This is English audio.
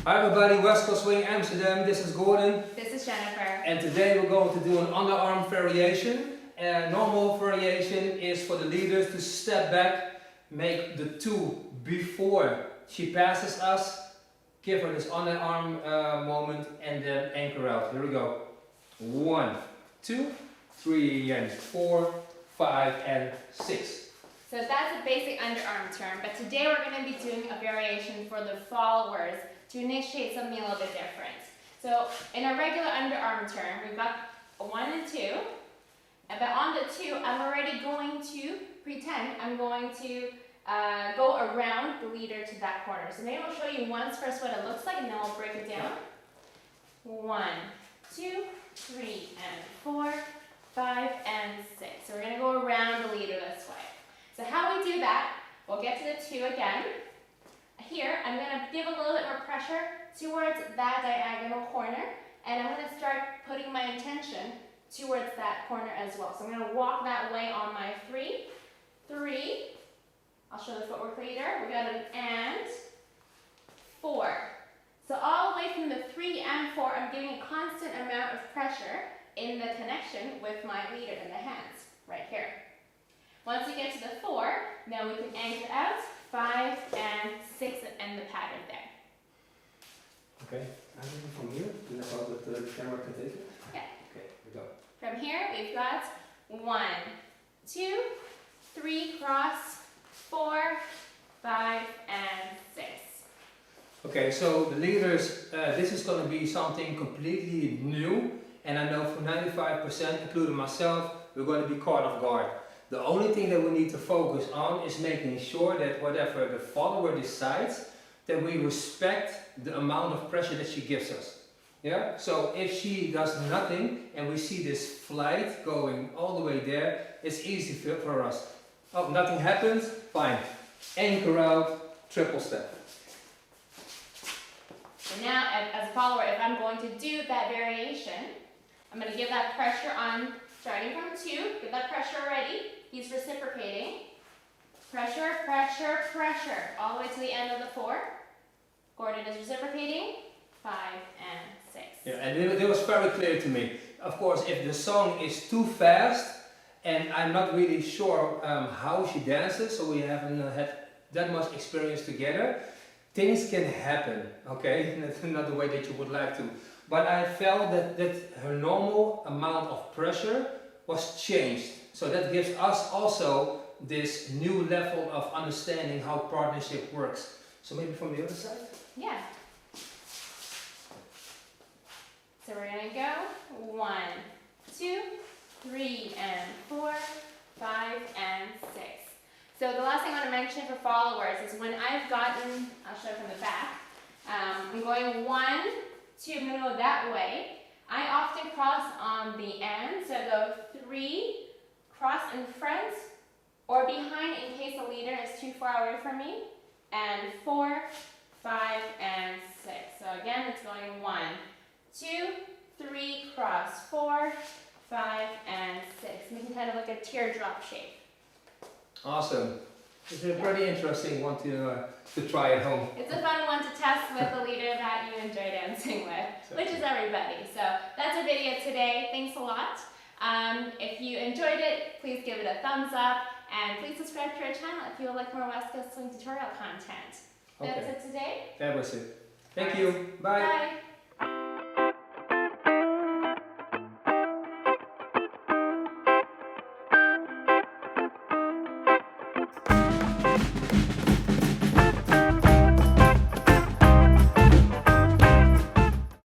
Hi everybody, West Coast Swing Amsterdam, this is Gordon. This is Jennifer. And today we're going to do an underarm variation. Normal variation is for the leaders to step back, make the two before she passes us, give her this underarm moment and then anchor out. Here we go. 1, 2, 3 and 4, 5 and 6. So that's a basic underarm turn, but today we're going to be doing a variation for the followers to initiate something a little bit different. So in a regular underarm turn, we've got a 1 and 2, but on the 2, I'm already going to pretend I'm going to go around the leader to that corner. So maybe I'll show you once first what it looks like, and then we'll break it down. 1, 2, 3 and 4, 5 and 6. So we're going to go around the leader this way. So how we do that, we'll get to the 2 again. Here, I'm going to give a little bit more pressure towards that diagonal corner, and I'm going to start putting my intention towards that corner as well. So I'm going to walk that way on my 3, 3, I'll show the footwork later, we got an and, 4. So all the way from the 3 and 4, I'm giving a constant amount of pressure in the connection with my leader in the hands, right here. Once we get to the 4, now we can anchor out, 5 and 6 and end the pattern there. Okay, I'm from here, and that's how the camera can take it? Yeah. Okay, here we go. From here, we've got 1, 2, 3, cross, 4, 5 and 6. Okay, so the leaders, this is going to be something completely new, and I know for 95%, including myself, we're going to be caught off guard. The only thing that we need to focus on is making sure that whatever the follower decides, that we respect the amount of pressure that she gives us. Yeah? So if she does nothing and we see this flight going all the way there, it's easy for us. Oh, nothing happens? Fine. Anchor out, triple step. So now, as a follower, if I'm going to do that variation, I'm going to give that pressure on, starting from 2, give that pressure already. He's reciprocating. Pressure, pressure, pressure, all the way to the end of the 4. Gordon is reciprocating, 5 and 6. Yeah, and it was very clear to me. Of course, if the song is too fast, and I'm not really sure how she dances, so we haven't had that much experience together, things can happen, okay? Not the way that you would like to. But I felt that her normal amount of pressure was changed. So that gives us also this new level of understanding how partnership works. So maybe from the other side? Yeah. So we're going to go 1, 2, 3 and 4, 5 and 6. So the last thing I want to mention for followers is when I've gotten, I'll show from the back, I'm going 1, 2, I'm going to go that way. I often cross on the end, so I go 3, cross in front or behind in case the leader is too far away from me, and 4, 5 and 6. So again, it's going 1, 2, 3, cross, 4, 5 and 6. Making kind of like a teardrop shape. Awesome. It's a pretty interesting one to try at home. It's a fun one to test with the leader that you enjoy dancing with, which is everybody. So that's our video today. Thanks a lot. If you enjoyed it, please give it a thumbs up, and please subscribe to our channel if you would like more West Coast Swing tutorial content. That's it today. That was it. Thank you. Bye. Bye.